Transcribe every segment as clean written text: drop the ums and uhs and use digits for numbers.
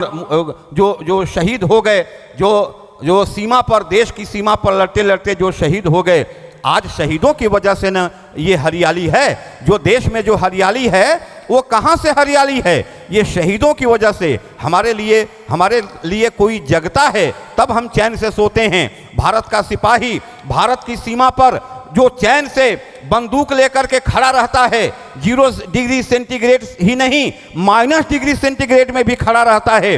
जो जो शहीद हो गए, जो सीमा पर, देश की सीमा पर लड़ते लड़ते जो शहीद हो गए, आज शहीदों की वजह से न ये हरियाली है। जो देश में जो हरियाली है वो कहाँ से हरियाली है? ये शहीदों की वजह से। हमारे लिए कोई जगता है तब हम चैन से सोते हैं। भारत का सिपाही भारत की सीमा पर जो चैन से बंदूक लेकर के खड़ा रहता है, 0 डिग्री सेंटीग्रेड ही नहीं, -डिग्री सेंटीग्रेड में भी खड़ा रहता है,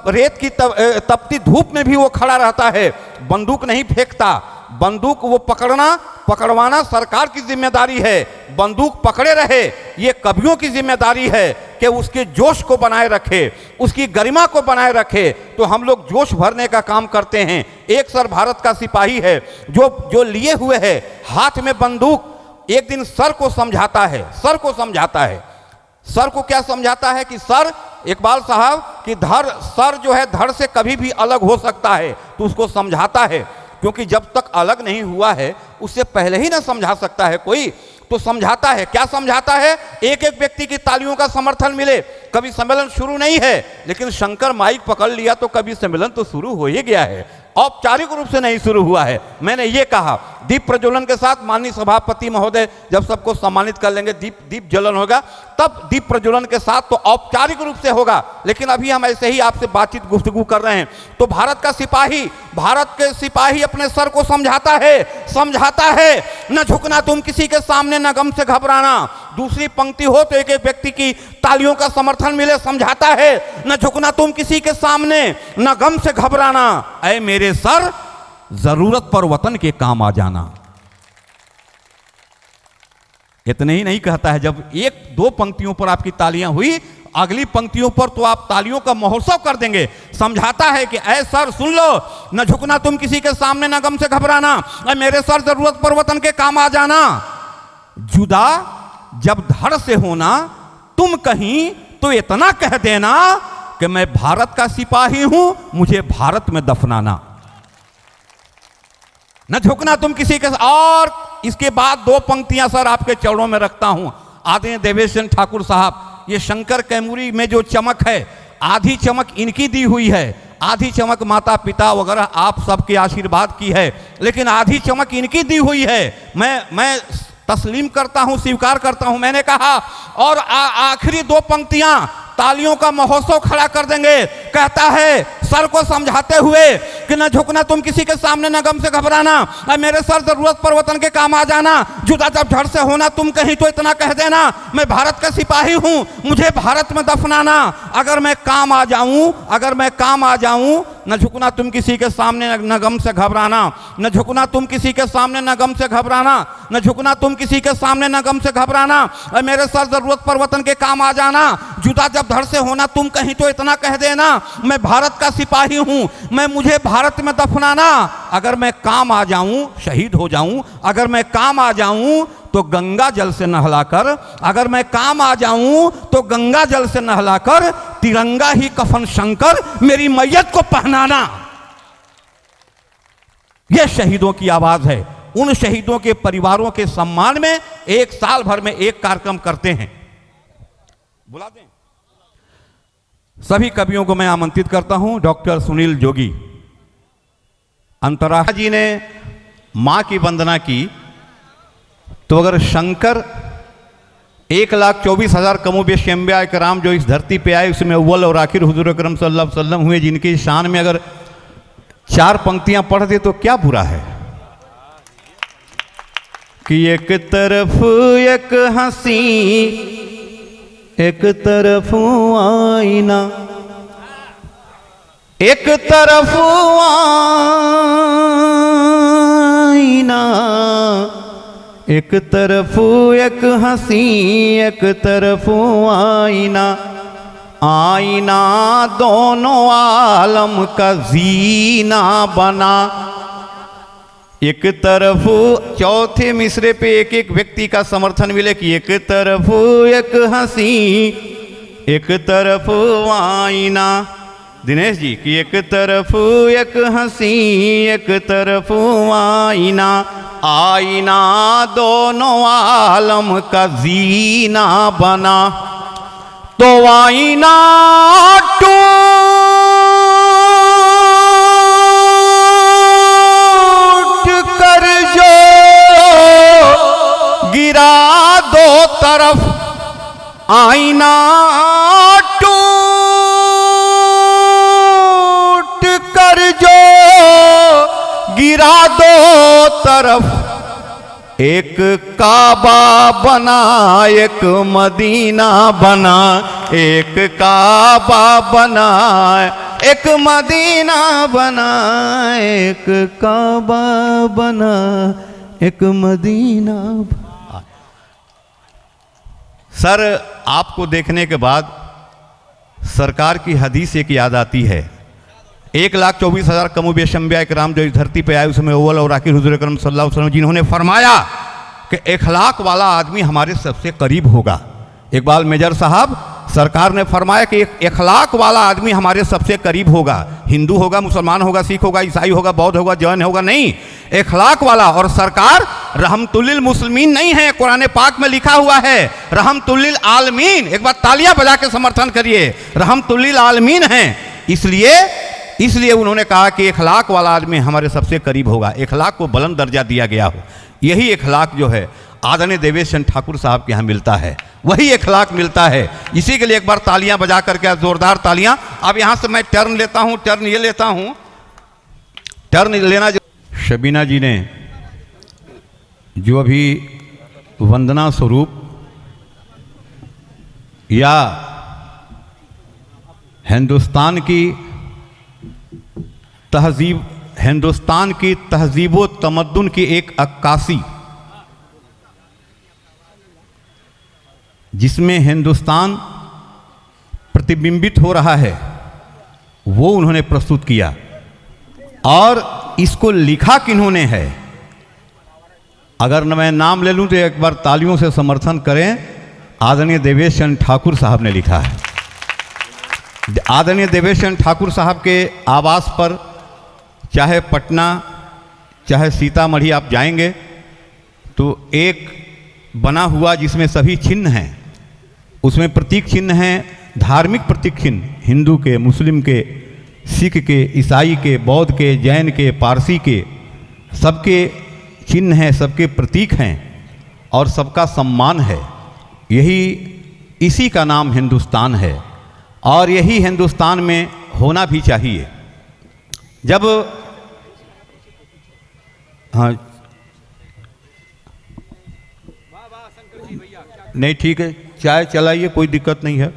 रेत की तपती धूप में भी वो खड़ा रहता है, बंदूक नहीं फेंकता। बंदूक वो पकड़वाना सरकार की जिम्मेदारी है। बंदूक पकड़े रहे ये कवियों की जिम्मेदारी है कि उसके जोश को बनाए रखे, उसकी गरिमा को बनाए रखे। तो हम लोग जोश भरने का काम करते हैं। एक सर भारत का सिपाही है जो लिए हुए है हाथ में बंदूक, एक दिन सर को समझाता है। सर को क्या समझाता है कि सर, इकबाल साहब कि सर जो है धड़ से कभी भी अलग हो सकता है, तो उसको समझाता है, क्योंकि जब तक अलग नहीं हुआ है उससे पहले ही ना समझा सकता है कोई। तो समझाता है। क्या समझाता है? एक एक व्यक्ति की तालियों का समर्थन मिले। कभी सम्मेलन शुरू नहीं है, लेकिन शंकर माइक पकड़ लिया तो कभी सम्मेलन तो शुरू हो ही गया है, औपचारिक रूप से नहीं शुरू हुआ है। मैंने ये कहा दीप प्रज्वलन के साथ माननीय सभापति महोदय जब सबको सम्मानित कर लेंगे, दीप ज्वलन होगा, तब दीप प्रज्वलन के साथ तो औपचारिक रूप से होगा। लेकिन अभी हम ऐसे ही आपसे बातचीत गुफ्तगू कर रहे हैं। तो भारत के सिपाही अपने सर को समझाता है, न झुकना तुम किसी के सामने, न गम से घबराना। दूसरी पंक्ति हो तो एक एक व्यक्ति की तालियों का समर्थन मिले, समझाता है, न झुकना तुम किसी के सामने, न गम से घबराना। ऐ मेरे सर, जरूरत पर वतन के काम आ जाना। इतने ही नहीं कहता है, जब 1-2 पंक्तियों पर आपकी तालियां हुई, अगली पंक्तियों पर तो आप तालियों का महोत्सव कर देंगे। समझाता है कि ऐ सर सुन लो, न झुकना तुम किसी के सामने, न गम से घबराना। ऐ मेरे सर, जरूरत पर वतन के काम आ जाना। जुदा जब धड़ से होना तुम कहीं, तो इतना कह देना कि मैं भारत का सिपाही हूं, मुझे भारत में दफनाना। न झुकना तुम किसी के। और इसके बाद 2 पंक्तियां सर आपके चरणों में रखता हूं। आदरणीय देवेश चंद्र ठाकुर साहब, ये शंकर कैमूरी में जो चमक है, आधी चमक इनकी दी हुई है, आधी चमक माता पिता वगैरह आप सबके आशीर्वाद की है, लेकिन आधी चमक इनकी दी हुई है। मैं तस्लीम करता हूं, स्वीकार करता हूं। मैंने कहा और आखिरी 2 पंक्तियां तालियों का महोत्सव खड़ा कर देंगे। कहता है सर को समझाते हुए कि न झुकना तुम किसी के सामने, न गम से घबराना। मेरे सर, जरूरत पर वतन के काम आ जाना। जुदा जब धड़ से होना तुम कहीं, तो इतना कह देना, मैं भारत का सिपाही हूं, मुझे भारत में दफनाना। अगर मैं काम आ जाऊं, न झुकना तुम किसी के सामने, न गम से घबराना। न झुकना तुम किसी के सामने, न गम से घबराना। न झुकना तुम किसी के सामने, न गम से घबराना। मेरे सर, जरूरत पर वतन के काम आ जाना। जुदा जब धड़ से होना तुम कहीं, तो इतना कह देना, मैं भारत का सिपाही हूं, मुझे भारत में दफनाना। अगर मैं काम आ जाऊं, शहीद हो जाऊं, अगर मैं काम आ जाऊं तो गंगा जल से नहलाकर, अगर मैं काम आ जाऊं तो गंगा जल से नहलाकर, तिरंगा ही कफन शंकर मेरी मैयत को पहनाना। यह शहीदों की आवाज है। उन शहीदों के परिवारों के सम्मान में 1 साल भर में एक कार्यक्रम करते हैं। बुला दें सभी कवियों को। मैं आमंत्रित करता हूं डॉक्टर सुनील जोगी। अंतर्राष्ट्रीय जी ने मां की वंदना की, तो अगर शंकर 1,24,000 कमोबेश अंबिया कराम जो इस धरती पे आए, उसमें अव्वल और आखिर हुजूर अकरम सल्लल्लाहु अलैहि वसल्लम हुए, जिनकी शान में अगर 4 पंक्तियां पढ़ दे तो क्या बुरा है। कि एक तरफ एक हंसी, एक तरफ आईना, एक तरफ आईना, एक तरफ एक हंसी, एक तरफ आईना। आईना दोनों आलम का जीना बना। एक तरफ चौथे मिसरे पे एक एक व्यक्ति का समर्थन मिले कि एक तरफ एक हंसी, एक तरफ आईना। दिनेश जी कि एक तरफ एक हंसी, एक तरफ आईना। आईना दोनों आलम का जीना बना। तो आईना टूट कर जो गिरा दो तरफ, आईना टूट कर जो गिरा दो तरफ, एक काबा बना एक मदीना बना, एक काबा बना एक मदीना बना, एक काबा बना एक मदीना बना। सर, आपको देखने के बाद सरकार की हदीस एक याद आती है, 1,24,000 कमोबेश अंबिया इकराम जो इस धरती पे आए उसमें अव्वल और आखिर हुजूर अकरम सल्लल्लाहु अलैहि वसल्लम जिन्होंने फरमाया कि इखलाक वाला आदमी हमारे सबसे करीब होगा। इकबाल मेजर साहब, सरकार ने फरमाया कि एक इखलाक वाला आदमी हमारे सबसे करीब होगा। हिंदू होगा, मुसलमान होगा, सिख होगा, ईसाई होगा, बौद्ध होगा, जैन होगा, नहीं, इखलाक वाला। और सरकार रहमतुल्लिल मुस्लिमीन नहीं है, कुरान पाक में लिखा हुआ है रहमतुल्लिल आलमीन। एक बार तालियां बजा के समर्थन करिए, रहमतुल्लिल आलमीन है। इसलिए उन्होंने कहा कि इखलाक वाला आदमी हमारे सबसे करीब होगा, इखलाक को बुलंद दर्जा दिया गया हो। यही इखलाक जो है आदरणीय देवेश चंद्र ठाकुर साहब के यहाँ मिलता है, वही इखलाक मिलता है। इसी के लिए एक बार तालियां बजा करके, जोरदार तालियां। अब यहाँ से मैं टर्न लेता हूँ, टर्न ये लेता हूँ, टर्न लेना जो शबीना जी ने जो अभी वंदना स्वरूप या हिंदुस्तान की तहजीब, हिंदुस्तान की तहजीब व तमद्दुन की एक अक्कासी, जिसमें हिंदुस्तान प्रतिबिंबित हो रहा है, वो उन्होंने प्रस्तुत किया। और इसको लिखा किन्होंने है, अगर मैं नाम ले लूं तो एक बार तालियों से समर्थन करें। आदरणीय देवेश चंद्र ठाकुर साहब ने लिखा है। आदरणीय देवेश चंद्र ठाकुर साहब के आवास पर, चाहे पटना चाहे सीतामढ़ी आप जाएंगे तो एक बना हुआ जिसमें सभी चिन्ह हैं, उसमें प्रतीक चिन्ह हैं, धार्मिक प्रतीक चिन्ह, हिंदू के, मुस्लिम के, सिख के, ईसाई के, बौद्ध के, जैन के, पारसी के, सबके चिन्ह हैं, सबके प्रतीक हैं और सबका सम्मान है। इसी का नाम हिंदुस्तान है और यही हिंदुस्तान में होना भी चाहिए। जब हाँ नहीं, ठीक है, चाय चलाइए, कोई दिक्कत नहीं है,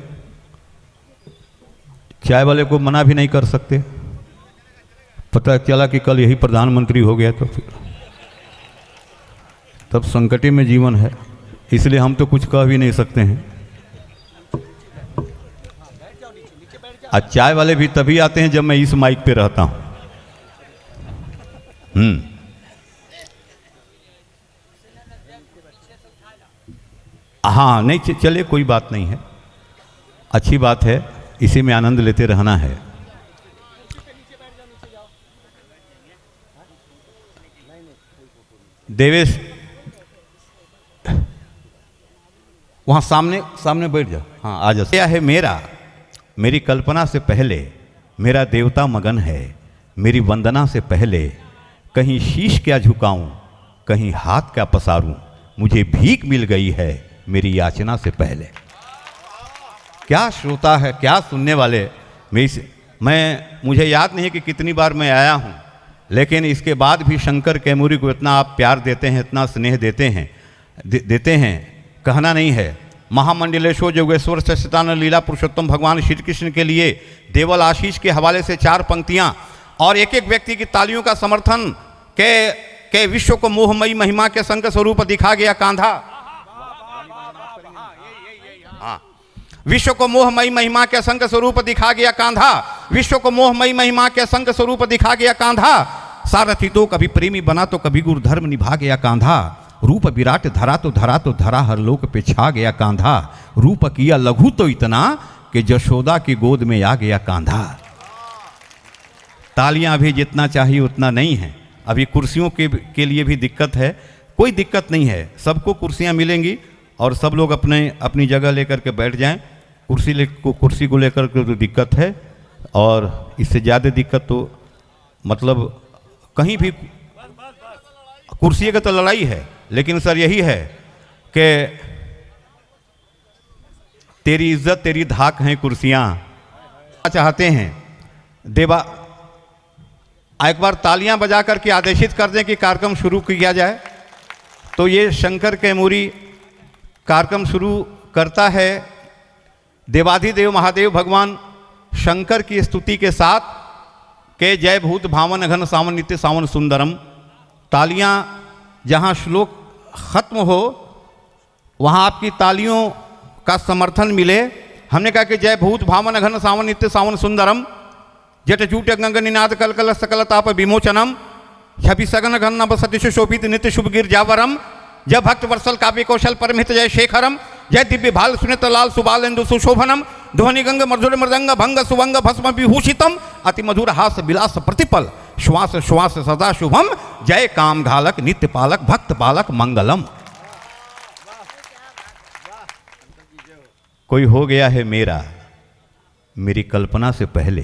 चाय वाले को मना भी नहीं कर सकते। पता चला कि कल यही प्रधानमंत्री हो गया तो फिर तब संकटे में जीवन है, इसलिए हम तो कुछ कह भी नहीं सकते हैं। आज चाय वाले भी तभी आते हैं जब मैं इस माइक पे रहता हूं। हाँ नहीं, चलिए कोई बात नहीं है, अच्छी बात है, इसी में आनंद लेते रहना है। देवेश वहां सामने बैठ जाओ, हाँ आ जाओ। क्या है मेरा, मेरी कल्पना से पहले मेरा देवता मगन है, मेरी वंदना से पहले कहीं शीश क्या झुकाऊं, कहीं हाथ क्या पसारूं, मुझे भीख मिल गई है मेरी याचना से पहले। क्या श्रोता है, क्या सुनने वाले। मुझे याद नहीं है कि कितनी बार मैं आया हूं, लेकिन इसके बाद भी शंकर कैमूरी को इतना आप प्यार देते हैं, इतना स्नेह देते हैं, कहना नहीं है। महामंडलेश्वर योगेश्वर सच्चिदानंद लीला पुरुषोत्तम भगवान श्री कृष्ण के लिए देवल आशीष के हवाले से 4 पंक्तियां और एक एक व्यक्ति की तालियों का समर्थन के विश्व को मोहमयी महिमा के संग स्वरूप दिखा गया कांधा। विश्व को मोहमयी महिमा के संग स्वरूप दिखा गया कांधा, विश्व को मोहमयी महिमा के संग स्वरूप दिखा गया कांधा। सारथी तो कभी प्रेमी बना तो कभी गुरु धर्म निभा गया कांधा। रूप विराट धरा तो धरा हर लोक पे छा गया कांधा। रूप किया लघु तो इतना कि जशोदा की गोद में आ गया कांधा। तालियां अभी जितना चाहिए उतना नहीं है, अभी कुर्सियों के लिए भी दिक्कत है। कोई दिक्कत नहीं है, सबको कुर्सियां मिलेंगी और सब लोग अपनी जगह लेकर के बैठ जाएं, कुर्सी को लेकर के तो दिक्कत है, और इससे ज़्यादा दिक्कत तो मतलब कहीं भी कुर्सी का तो लड़ाई है, लेकिन सर यही है कि तेरी इज्जत तेरी धाक हैं कुर्सियाँ चाहते हैं देवा। एक बार तालियां बजा करके आदेशित कर दें कि कार्यक्रम शुरू किया जाए। तो ये शंकर कैमूरी कार्यक्रम शुरू करता है देवाधिदेव महादेव भगवान शंकर की स्तुति के साथ के जय भूत भावन घन सावन नित्य सावन सुंदरम। तालियां जहां श्लोक खत्म हो वहां आपकी तालियों का समर्थन मिले। हमने कहा कि जय भूत भावन घन सावन नित्य सावन सुंदरम जट जूट गंग निनाद कल कल सकल ताप विमोचनम छवि सगन घन नभसति सुशोभित नित्य शुभ गिरजावरम। जय भक्त वर्षल काव्य कौशल परमहित जय शेखरम। जय दिव्य भाल सुनित लाल सुबालेन्दु सुशोभनम। ध्वनि गंग मधुर मृदंग भंग सुवंग भस्म विभूषितम अति मधुर हास विलास प्रतिपल श्वास श्वास सदा शुभम। जय काम घालक नित्य पालक भक्त पालक मंगलम। कोई हो गया है मेरा मेरी कल्पना से पहले।